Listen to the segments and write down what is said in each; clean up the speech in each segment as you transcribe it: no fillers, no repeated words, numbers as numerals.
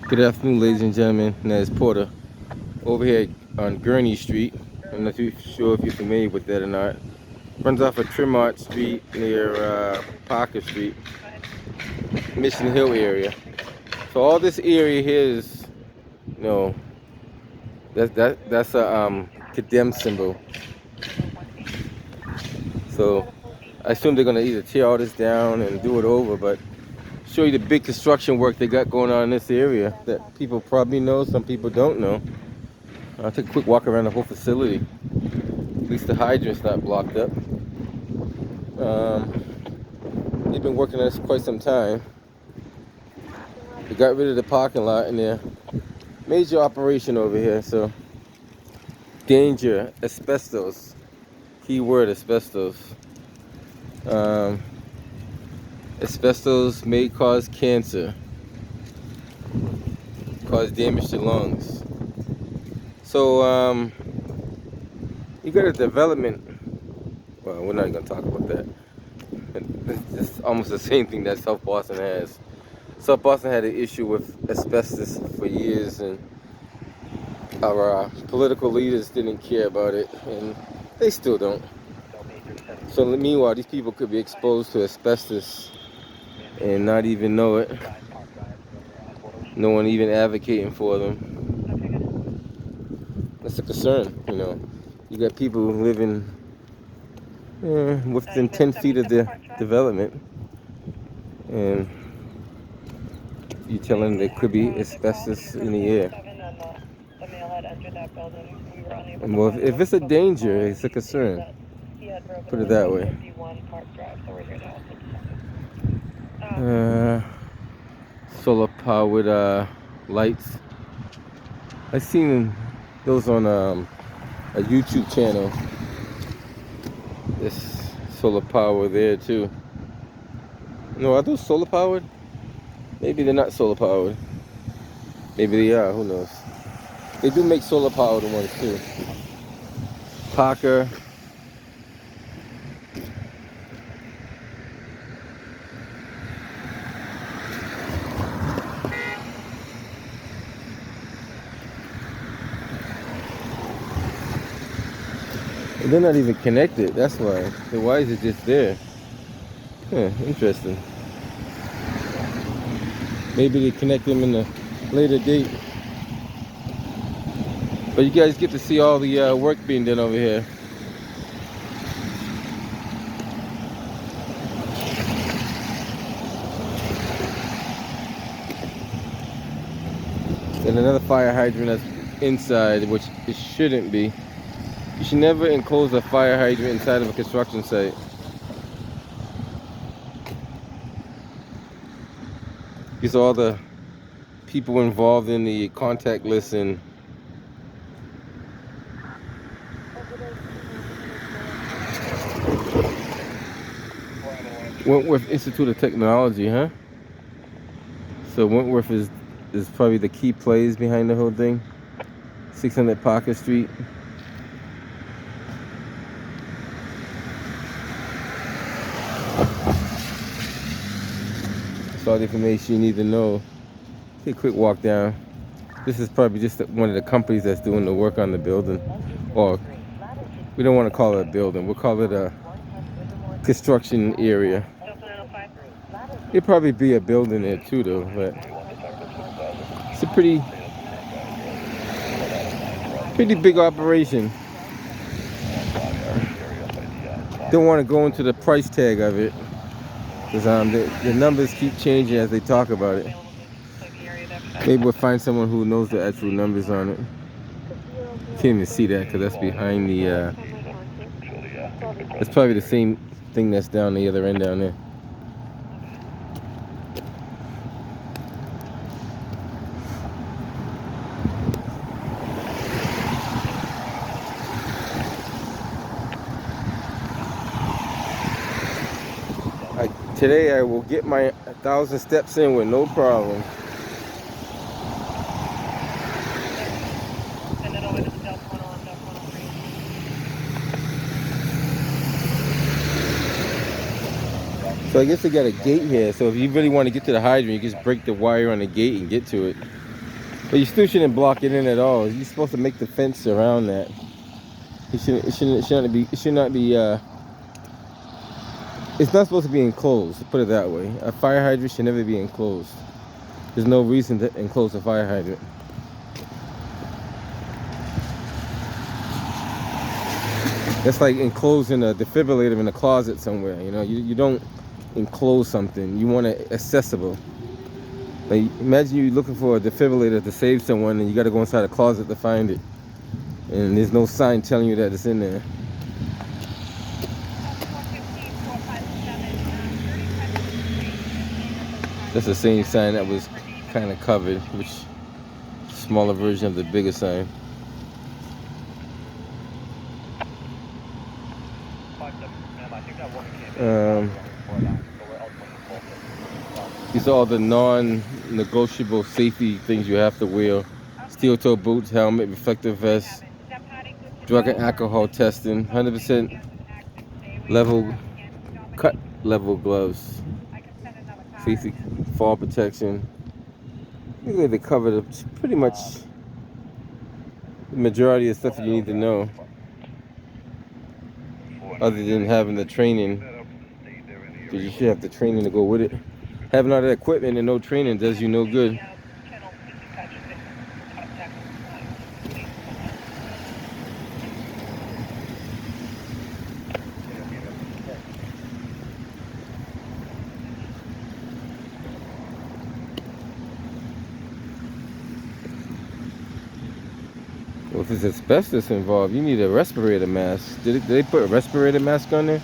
Good afternoon, ladies and gentlemen. That's Porter over here on Gurney Street. I'm not too sure if you're familiar with that or not. Runs off of Tremont Street near Parker Street, Mission Hill area. So all this area here is, you know, that's a condemned symbol. So I assume they're gonna either tear all this down and do it over, but show you the big construction work they got going on in this area that people probably know, some people don't know. I'll take a quick walk around the whole facility. At least the hydrant's not blocked up. They've been working on this for quite some time. They got rid of the parking lot in there. Major operation over here, so danger, asbestos. Key word, asbestos. Asbestos may cause cancer, cause damage to lungs. So you got a development. Well, we're not gonna talk about that. It's almost the same thing that South Boston has. South Boston had an issue with asbestos for years, and our political leaders didn't care about it, and they still don't. So meanwhile, these people could be exposed to asbestos and not even know it. No one even advocating for them. That's a concern, you know. You got people living within 10 feet of the development, and you telling them there could be asbestos in the air. And well, if it's a danger, it's a concern. Put it that way. Solar powered lights. I seen those on a YouTube channel. There's solar power there too. No, are those solar powered? Maybe they're not solar powered. Maybe they are, who knows. They do make solar powered ones too. Parker. And they're not even connected, that's why. The wires are just there. Interesting. Maybe they connect them in a later date. But you guys get to see all the work being done over here. And another fire hydrant that's inside, which it shouldn't be. You should never enclose a fire hydrant inside of a construction site. Because all the people involved in the contact list and Wentworth Institute of Technology, huh? So Wentworth is probably the key plays behind the whole thing. 600 Parker Street. That's all the information you need to know. Take a quick walk down. This is probably just one of the companies that's doing the work on the building. Or we don't want to call it a building. We'll call it a construction area. It'd probably be a building there too, though. But it's a pretty big operation. Don't want to go into the price tag of it, because the numbers keep changing as they talk about it. Maybe we'll find someone who knows the actual numbers on it. Can't even see that because that's behind the. It's probably the same thing that's down the other end down there. Today I will get my 1,000 steps in with no problem. So I guess they got a gate here, so if you really want to get to the hydrant, you just break the wire on the gate and get to it. But you still shouldn't block it in at all. You're supposed to make the fence around that. It should not be. It's not supposed to be enclosed. To put it that way, a fire hydrant should never be enclosed. There's no reason to enclose a fire hydrant. That's like enclosing a defibrillator in a closet somewhere. You know, you don't enclose something. You want it accessible. Like, imagine you looking for a defibrillator to save someone and you got to go inside a closet to find it. And there's no sign telling you that it's in there. That's the same sign that was kind of covered, which smaller version of the bigger sign. These are all the non-negotiable safety things you have to wear. Steel-toe boots, helmet, reflective vest, drug and alcohol testing, 100% cut level gloves, safety, fall protection. I think they covered pretty much the majority of stuff you need to know, other than having the training, because you should have the training to go with it. Having all that equipment and no training does you no good. Well, if it's asbestos involved, you need a respirator mask. Did they put a respirator mask on there?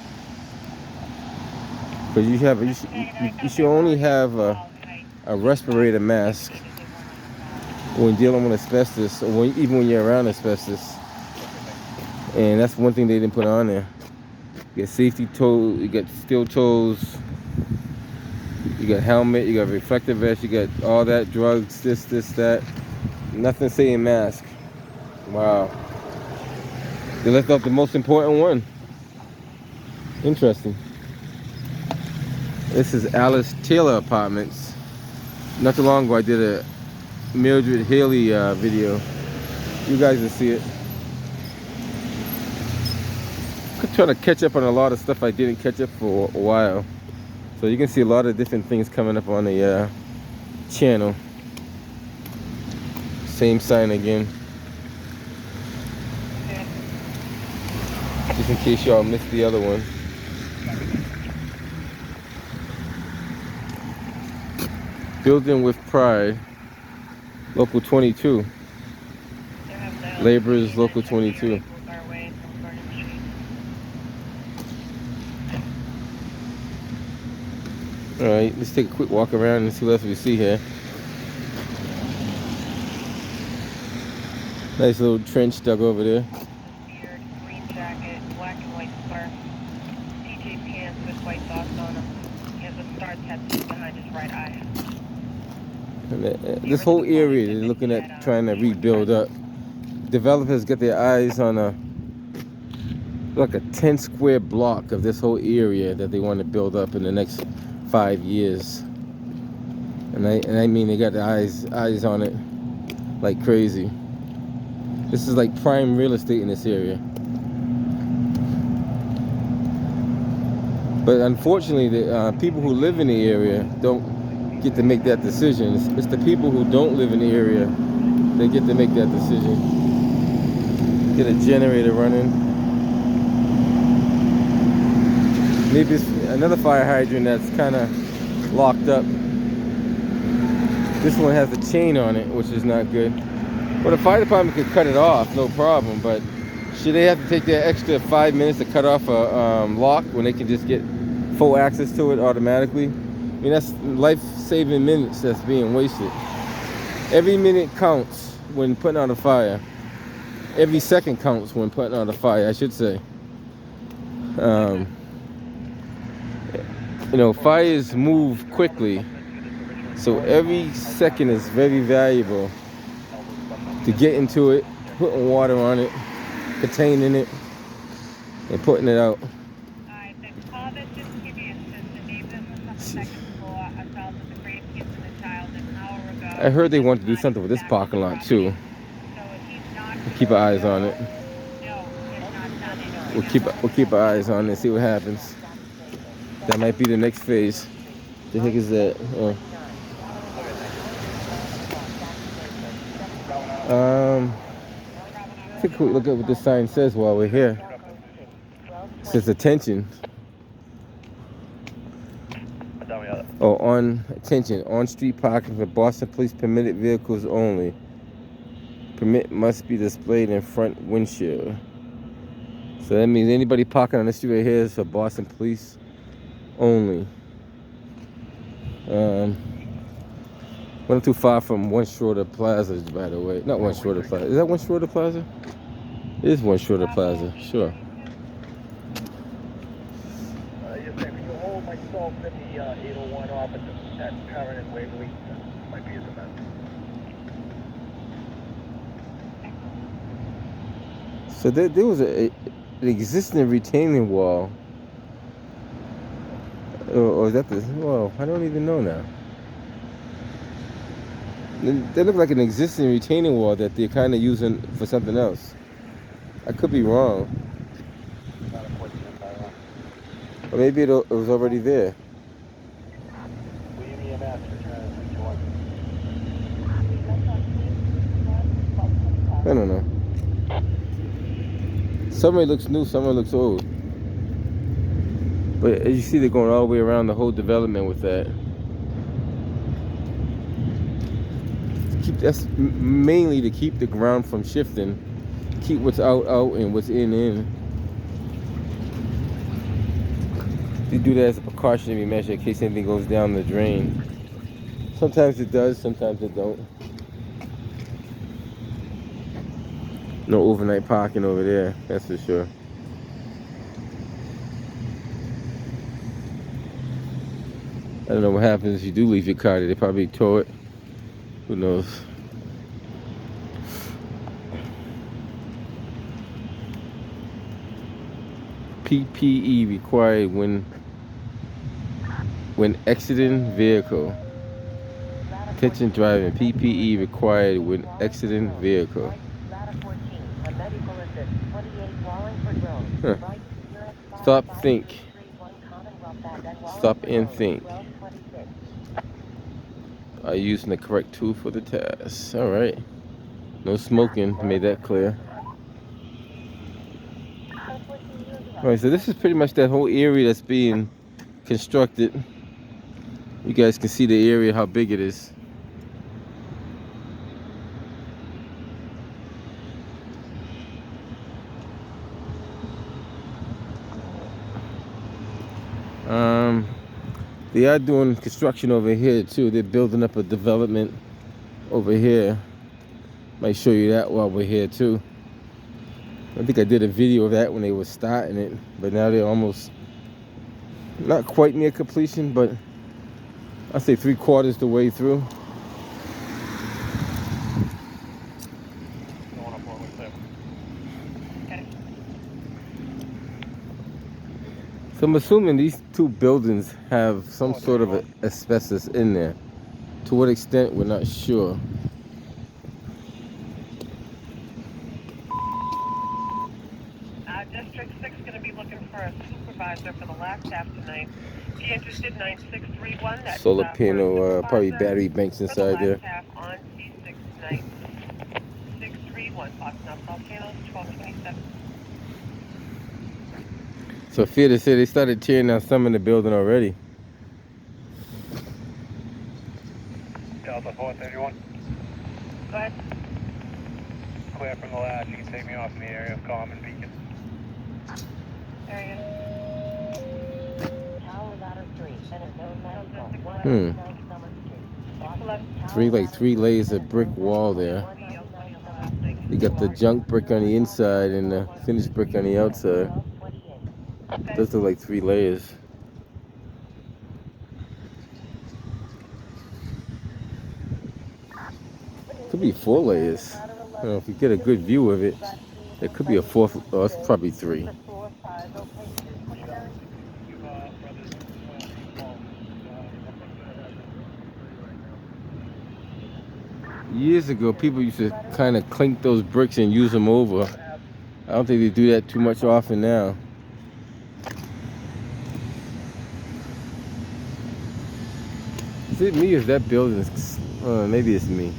Because you should only have a respirator mask when dealing with asbestos, or even when you're around asbestos. And that's one thing they didn't put on there. You got safety toe, you got steel toes, you got helmet, you got reflective vest, you got all that, drugs, this, that. Nothing saying mask. Wow. They left off the most important one. Interesting. This is Alice Taylor Apartments. Not too long ago I did a Mildred Haley video. You guys will see it. I'm trying to catch up on a lot of stuff I didn't catch up for a while. So you can see a lot of different things coming up on the channel. Same sign again. Just in case y'all missed the other one. Building with pride, local 22. Laborers, local 22. All right, let's take a quick walk around and see what else we see here. Nice little trench dug over there. Beard, green jacket, black and white scarf, DJ pants with white dots on them. He has a star tattoo behind his right eye. And this whole area they're looking at trying to rebuild up. Developers get their eyes on like a 10 square block of this whole area that they want to build up in the next 5 years. And I mean they got their eyes on it like crazy. This is like prime real estate in this area. But unfortunately, the people who live in the area don't get to make that decision. It's the people who don't live in the area that get to make that decision. Get a generator running. Maybe it's another fire hydrant that's kind of locked up. This one has a chain on it, which is not good. Well, the fire department could cut it off, no problem, but should they have to take that extra 5 minutes to cut off a lock when they can just get full access to it automatically? I mean, that's life-saving minutes that's being wasted. Every minute counts when putting out a fire. Every second counts when putting out a fire, I should say. You know, fires move quickly, so every second is very valuable to get into it, putting water on it, containing it, and putting it out. I heard they want to do something with this parking lot too. We'll keep our eyes on it. We'll keep our eyes on it and see what happens. That might be the next phase. The heck is that? Take a quick look at what this sign says while we're here. It says attention. Oh, on attention, on-street parking for Boston Police permitted vehicles only. Permit must be displayed in front windshield. So that means anybody parking on the street right here is for Boston Police only. We're not too far from One Shorter Plaza, by the way. Not One Shorter Plaza. Is that One Shorter Plaza? It is One Shorter Plaza, sure. Yes, ma'am. Can you hold myself in the 801 office at Parker and Waverly? Might be as a mess. So there was an existing retaining wall. Or is that the... Well, I don't even know now. They look like an existing retaining wall that they're kind of using for something else. I could be wrong. Or maybe it was already there. I don't know. Some of it looks new, some of it looks old. But as you see, they're going all the way around the whole development with that. That's mainly to keep the ground from shifting. Keep what's out, and what's in. They do that as a precautionary measure in case anything goes down the drain. Sometimes it does, sometimes it don't. No overnight parking over there, that's for sure. I don't know what happens if you do leave your car there. They probably tow it. Who knows? PPE required when exiting vehicle. Attention driving. PPE required when exiting vehicle. Huh. Stop, think. Stop and think. Are you using the correct tool for the task? All right. No smoking. Made that clear. All right. So this is pretty much that whole area that's being constructed. You guys can see the area, how big it is. They are doing construction over here too. They're building up a development over here. Might show you that while we're here too. I think I did a video of that when they were starting it, but now they're almost, not quite near completion, but I'd say 3/4 the way through. So I'm assuming these two buildings have some sort of asbestos in there. To what extent, we're not sure. District 6 is going to be looking for a supervisor for the last half tonight. If you're interested, 9631. That's solar panel, probably battery banks inside there. Half on C6 tonight. 631. Boston South Panels, 1227. So fair to say they started tearing down some in the building already. Delta 431. Go ahead. Clear from the last. You can take me off in the area of Common Beacon. Area. Three layers of brick wall there. You got the junk brick on the inside and the finished brick on the outside. Those look like 3 layers. Could be 4 layers. I don't know if you get a good view of it. It could be a 4th. Oh, it's probably 3. Years ago, people used to kind of clink those bricks and use them over. I don't think they do that too much often now. Is it me or is that building? Maybe it's me.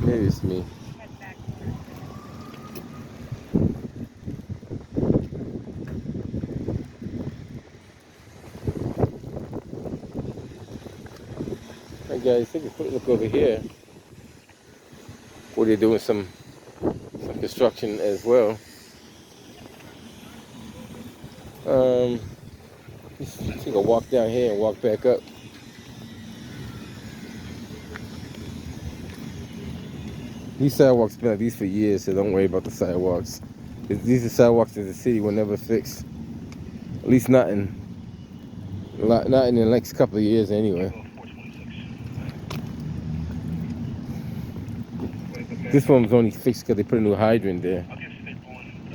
Maybe it's me. Hey guys, take a quick look over here. Where they're doing some construction as well. Just take a walk down here and walk back up. These sidewalks been like these for years, so don't worry about the sidewalks. These are sidewalks that the city will never fix. At least not in the next couple of years anyway. This one was only fixed because they put a new hydrant there.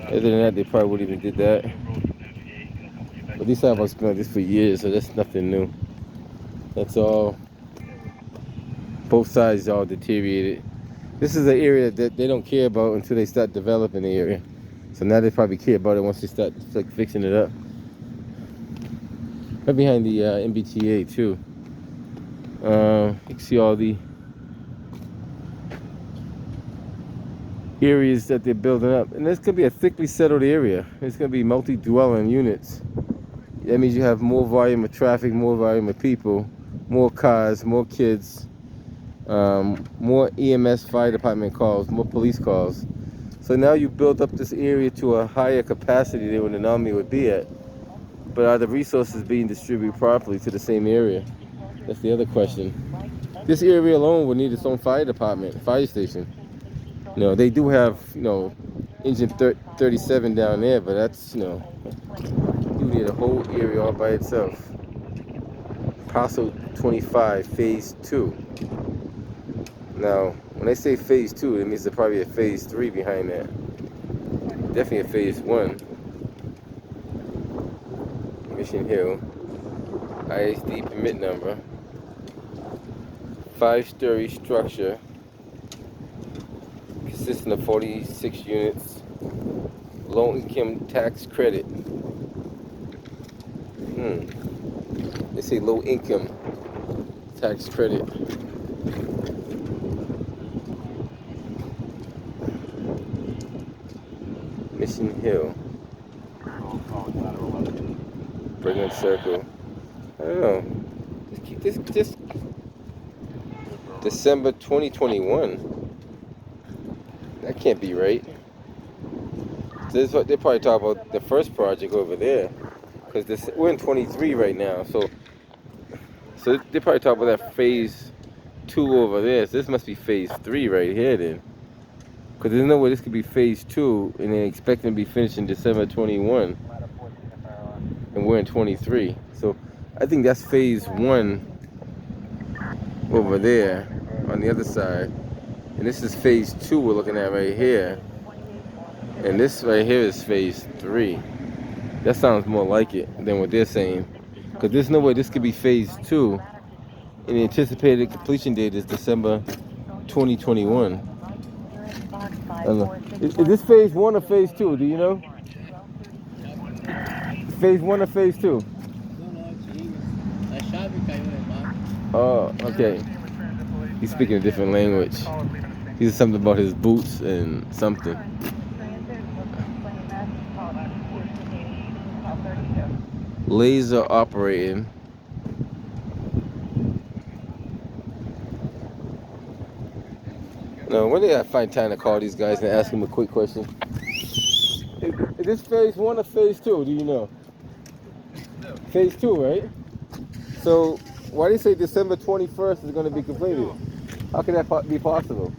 Other than that, they probably wouldn't even did that. But these sidewalks been like this for years, so that's nothing new. That's all. Both sides are all deteriorated. This is an area that they don't care about until they start developing the area. So now they probably care about it once they start fixing it up. Right behind the MBTA too. You can see all the areas that they're building up. And this could be a thickly settled area. It's going to be multi-dwelling units. That means you have more volume of traffic, more volume of people, more cars, more kids, more EMS fire department calls, more police calls. So now you build up this area to a higher capacity than what an army would be at. But are the resources being distributed properly to the same area? That's the other question. This area alone would need its own fire department, fire station. You know, they do have, you know, engine 37 down there, but that's, you know, you need a whole area all by itself. Parcel 25, phase 2. Now, when they say phase 2, it means there's probably a phase 3 behind that. Definitely a phase 1. Mission Hill. ISD permit number. 5-story structure. Consisting of 46 units. Low income tax credit. They say low income tax credit. Mission Hill. Brilliant Circle. I don't know. Just December 2021. That can't be right. They're probably talking about the first project over there, because we're in 23 right now. So they probably talk about that phase 2 over there. So this must be phase 3 right here then. Because there's no way this could be phase 2 and they're expecting to be finished in December 21. And we're in 23. So I think that's phase 1 over there on the other side. And this is phase 2 we're looking at right here. And this right here is phase 3. That sounds more like it than what they're saying. Because there's no way this could be phase 2. And the anticipated completion date is December 2021. I don't know. Is this phase 1 or phase 2? Do you know? Phase 1 or phase 2? Oh, okay. He's speaking a different language. He said something about his boots and something. Laser operating. No, when did I find time to call these guys and ask them a quick question? Is this phase 1 or phase 2? Do you know? Phase 2, right? So why do you say December 21st is going to be completed? How can that be possible?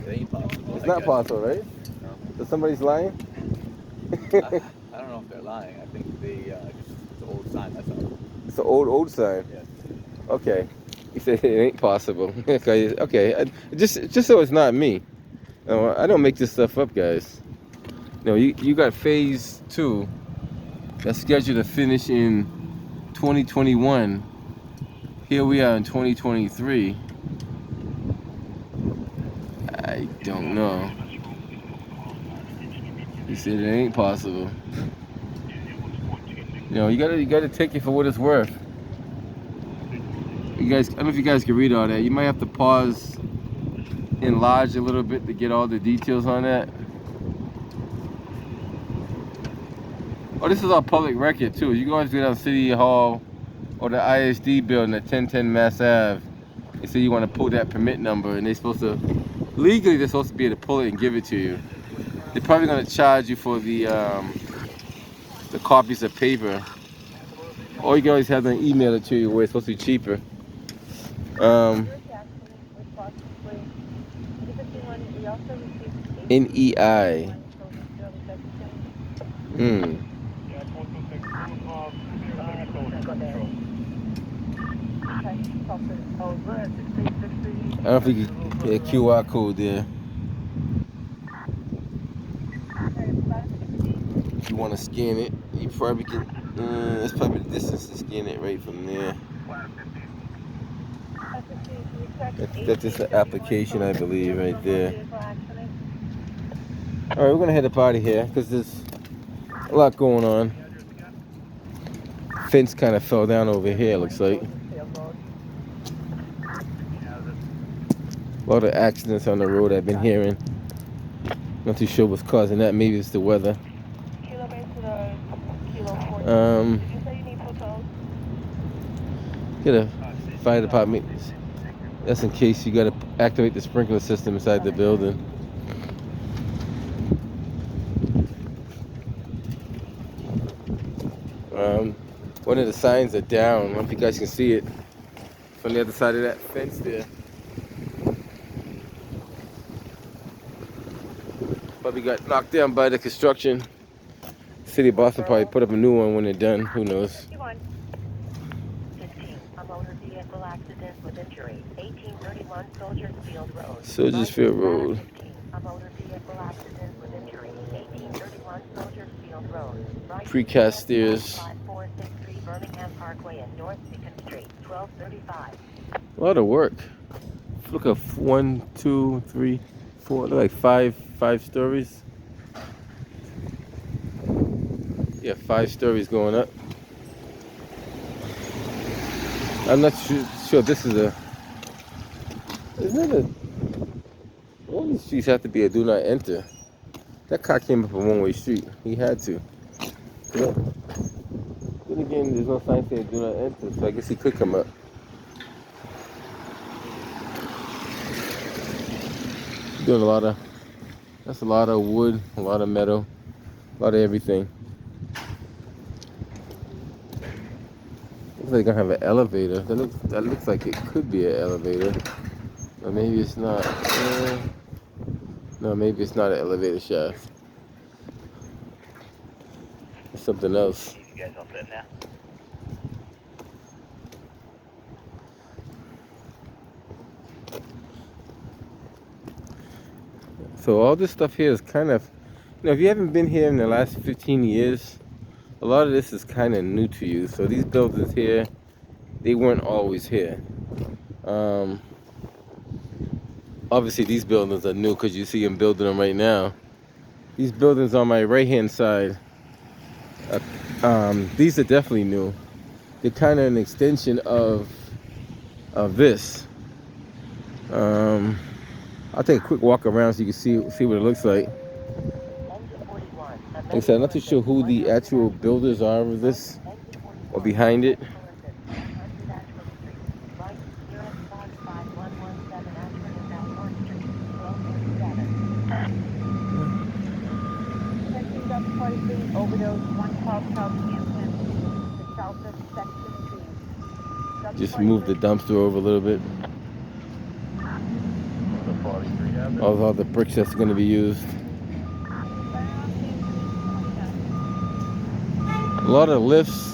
It ain't possible. It's not possible, right? No. So somebody's lying? I don't know if they're lying. I think it's an old sign, that's all. It's an old sign. Yes. Okay. You said it ain't possible. Okay. Just so it's not me. No, I don't make this stuff up, guys. No, you got phase 2 that's scheduled to finish in 2021. Here we are in 2023. I don't know. He said it ain't possible. You know, you gotta take it for what it's worth. You guys, I don't know if you guys can read all that. You might have to pause, enlarge a little bit to get all the details on that. Oh, this is all public record too. You can always go down City Hall or the ISD building at 1010 Mass Ave. They say you want to pull that permit number, and they're supposed to, legally they're supposed to be able to pull it and give it to you. They're probably going to charge you for the copies of paper. Or you can always have them email it to you where it's supposed to be cheaper. NEI. I don't think you get a QR code there. If you want to scan it, you probably can. It's probably the distance to scan it right from there. That's just an application, I believe, right there. All right, we're gonna head up out of here because there's a lot going on. Fence kind of fell down over here, looks like. A lot of accidents on the road I've been hearing. Not too sure what's causing that. Maybe it's the weather. Get a fire department. That's in case you got to activate the sprinkler system inside the building. One of the signs are down. I don't know if you guys can see it from the other side of that fence there. Probably got knocked down by the construction. City of Boston probably put up a new one when they're done. Who knows? 15, a motor vehicle accident with injury. 1831 Soldiers Field Road. Soldiers Field Road. 15, a motor vehicle accident with injury. 1831 Soldiers Field Road. Precast stairs. 5463 Birmingham Parkway and North Beacon Street. 1235. A lot of work. Look at 1, 2, 3, 4. Look like five stories. Yeah, 5 stories going up. I'm not sure if this is a. Isn't it a? All these streets have to be a do not enter. That car came up a one-way street. He had to. Yeah. Then again, there's no sign saying do not enter, so I guess he could come up. Doing a lot of. That's a lot of wood, a lot of metal, a lot of everything. Looks like they're gonna have an elevator. That looks like it could be an elevator. Or maybe it's not. No, maybe it's not an elevator shaft. It's something else. You guys all set now? So all this stuff here is kind of, if you haven't been here in the last 15 years, a lot of this is kind of new to you. So these buildings here, they weren't always here. Obviously these buildings are new because you see them building them right now. These buildings on my right hand side, these are definitely new. They're kind of an extension of this. I'll take a quick walk around so you can see what it looks like. Like I said, I'm not too sure who the actual builders are of this or behind it. Just move the dumpster over a little bit. All the bricks that's going to be used. A lot of lifts.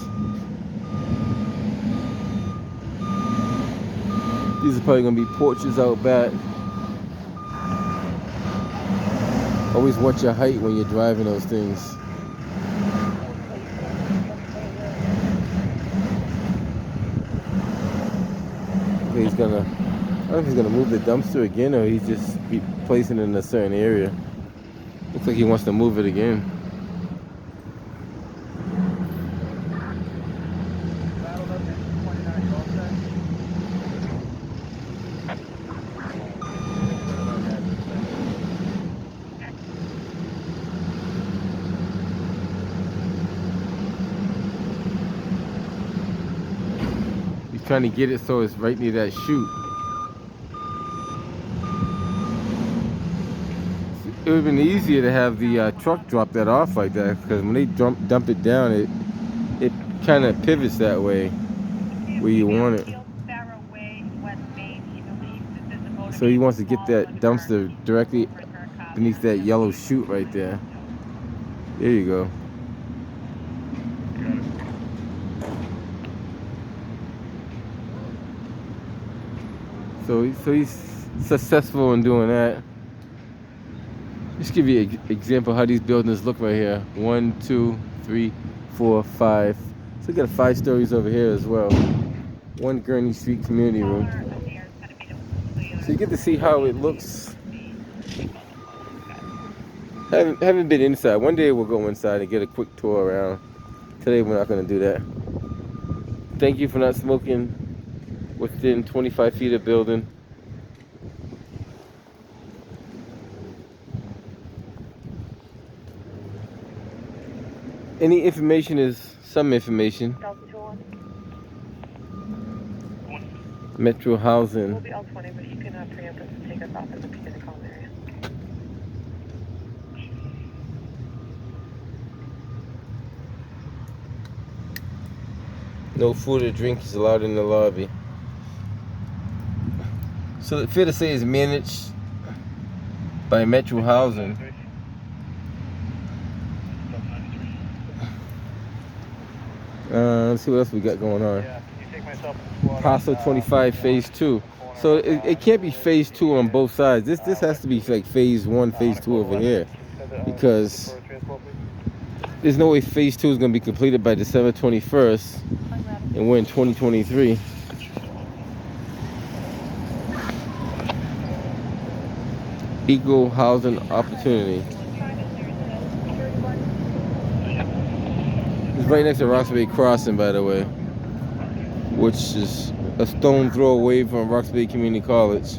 These are probably going to be porches out back. Always watch your height when you're driving those things. he's gonna. I don't know if he's gonna move the dumpster again or he's just be placing it in a certain area. Looks like he wants to move it again. He's trying to get it so it's right near that chute. It would have been easier to have the truck drop that off like that, because when they dump it down, it kind of pivots that way where you want it. So he wants to get that dumpster directly beneath that yellow chute right there. There you go. So he's successful in doing that. Just give you an example how these buildings look right here. 1, 2, 3, 4, 5. So we got 5 stories over here as well. 1 Gurney Street community room. So you get to see how it looks. Haven't been inside. One day we'll go inside and get a quick tour around. Today we're not going to do that. Thank you for not smoking within 25 feet of building. Any information is some information. Metro housing. We'll be L20, but you can preempt us and take us off in the Peter Collin area. No food or drink is allowed in the lobby. So it's fair to say it's managed by Metro Housing. Let's see what else we got going on. Parcel 25 phase 2. So it can't be phase 2 on both sides. This has to be like phase 1, phase 2 over here, because there's no way phase 2 is going to be completed by December 21st, and we're in 2023. Equal housing opportunity. It's right next to Roxbury Crossing, by the way, which is a stone throw away from Roxbury Community College.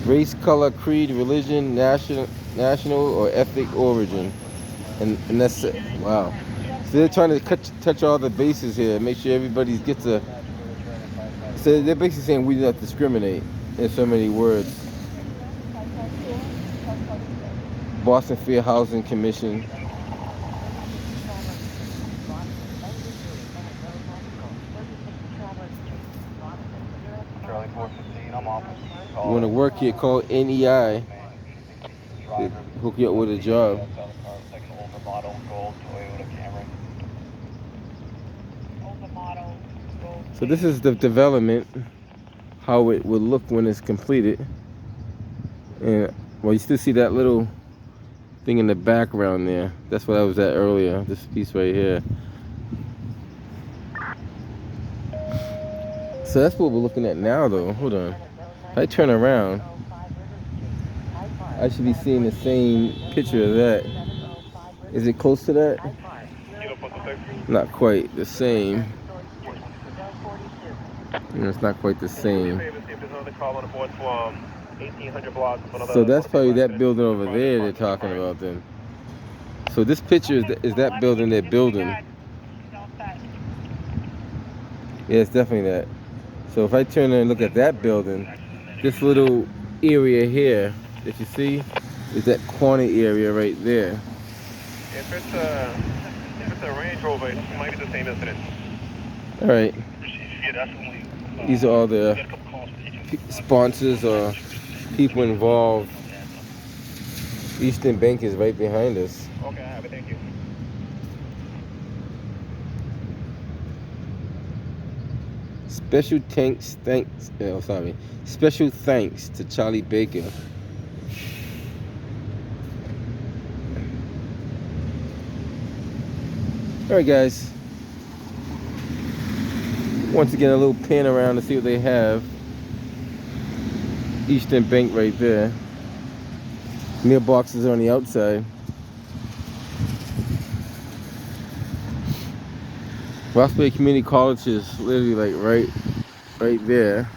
Race, color, creed, religion, national or ethnic origin, and that's it. Wow. So they're trying to touch all the bases here, make sure everybody gets a. So they're basically saying we do not discriminate in so many words. Boston Fair Housing Commission. Charlie 415, I'm off. You want to work here, call NEI. They hook you up with a job. So this is the development, how it will look when it's completed. And well, you still see that little thing in the background there. That's what I was at earlier, this piece right here. So that's what we're looking at now though. Hold on. If I turn around, I should be seeing the same picture of that. Is it close to that? Not quite the same. It's not quite the same. So that's probably that building over there they're talking about then. So this picture is that building they're building. Yeah, it's definitely that. So if I turn and look at that building, this little area here that you see is that corner area right there. If it's a Range Rover, it might be the same incident. All right. Yeah, definitely. These are all the sponsors or people involved. Eastern Bank is right behind us. Okay, I have it. Thank you. Special thanks to Charlie Baker. Alright guys, once again a little pan around to see what they have. Eastern Bank right there. Mailboxes on the outside. Roxbury Community College is literally like right there.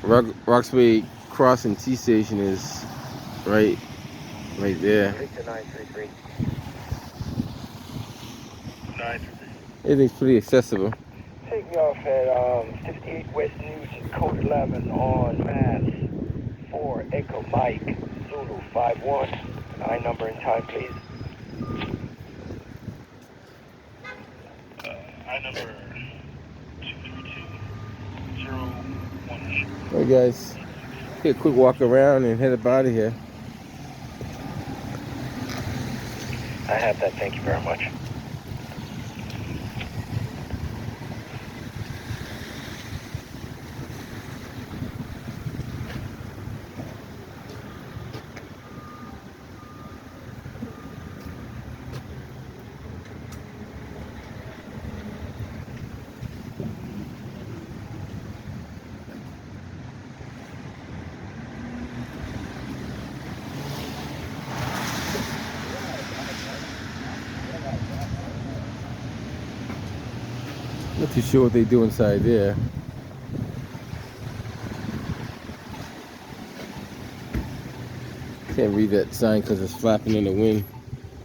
Roxbury Crossing T Station is right there. Victor 933. 933. Everything's pretty accessible. Take me off at 58 West Nugent, code 11 on Mass 4 Echo Mike Zulu 51. I number and time, please. I number 232-01. Alright guys, take a quick walk around and head up out of here. I have that, thank you very much. Not too sure what they do inside there. Can't read that sign because it's flapping in the wind.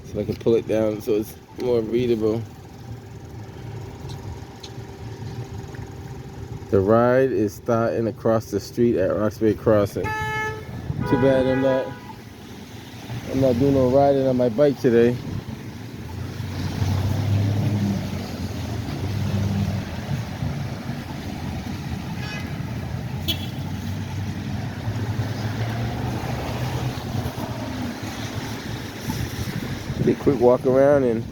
So I can pull it down so it's more readable. The ride is starting across the street at Roxbury Crossing. Too bad I'm not doing no riding on my bike today. Take a quick walk around and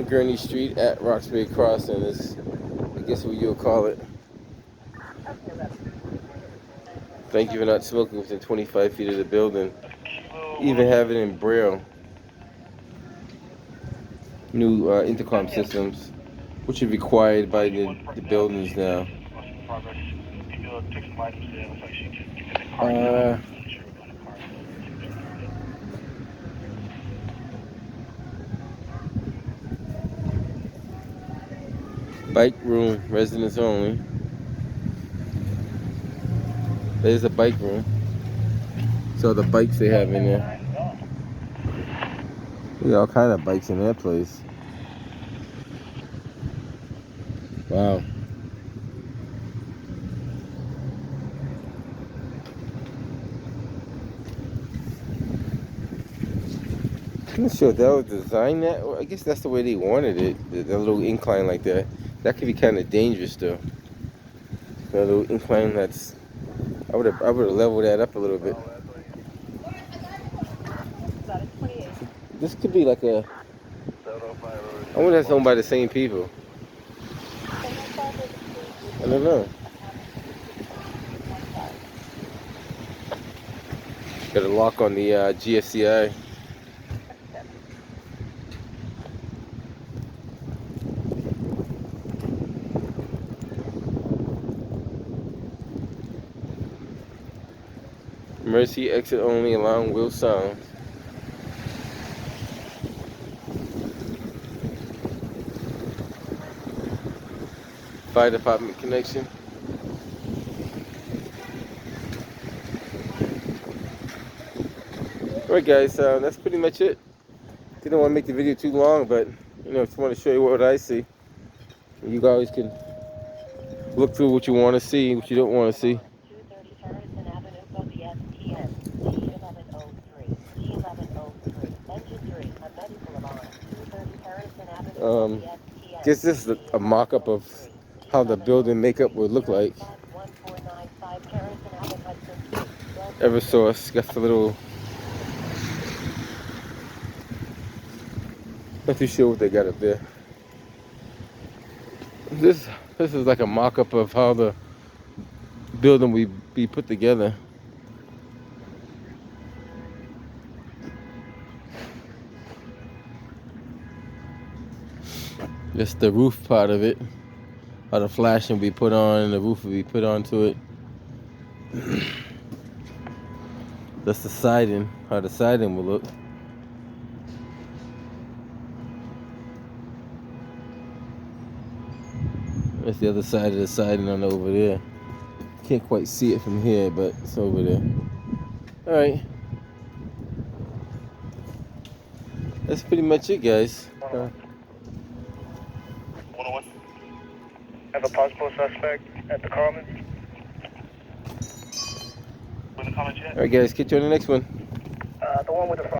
Parker and Gurney Street at Roxbury Crossing is, I guess, what you'll call it. Thank you for not smoking within 25 feet of the building. Even have it in Braille. New intercom systems, which are required by the buildings now. Bike room, residents only. There's a bike room. So the bikes they have in there. We got all kind of bikes in that place. Wow. I'm not sure if that was designed that. I guess that's the way they wanted it. The little incline like that. That could be kind of dangerous though. That little incline that's. I would have leveled that up a little bit. This could be like a. I wonder if that's owned by the same people. I don't know. Got a lock on the GFCI. Mercy exit only, alarm will sound. Fire department connection. Alright guys, that's pretty much it. Didn't want to make the video too long, but you know, just want to show you what I see. You guys can look through what you want to see, what you don't want to see. Guess this is a mock-up of how the building makeup would look like. Eversource got the little. Not too sure what they got up there. This is like a mock-up of how the building be put together. Just the roof part of it. How the flashing will be put on and the roof will be put onto it. That's the siding, how the siding will look. That's the other side of the siding on over there. Can't quite see it from here, but it's over there. Alright. That's pretty much it, guys. 101. Have a possible suspect at the Carmen. Alright, guys, catch you on the next one. The one with the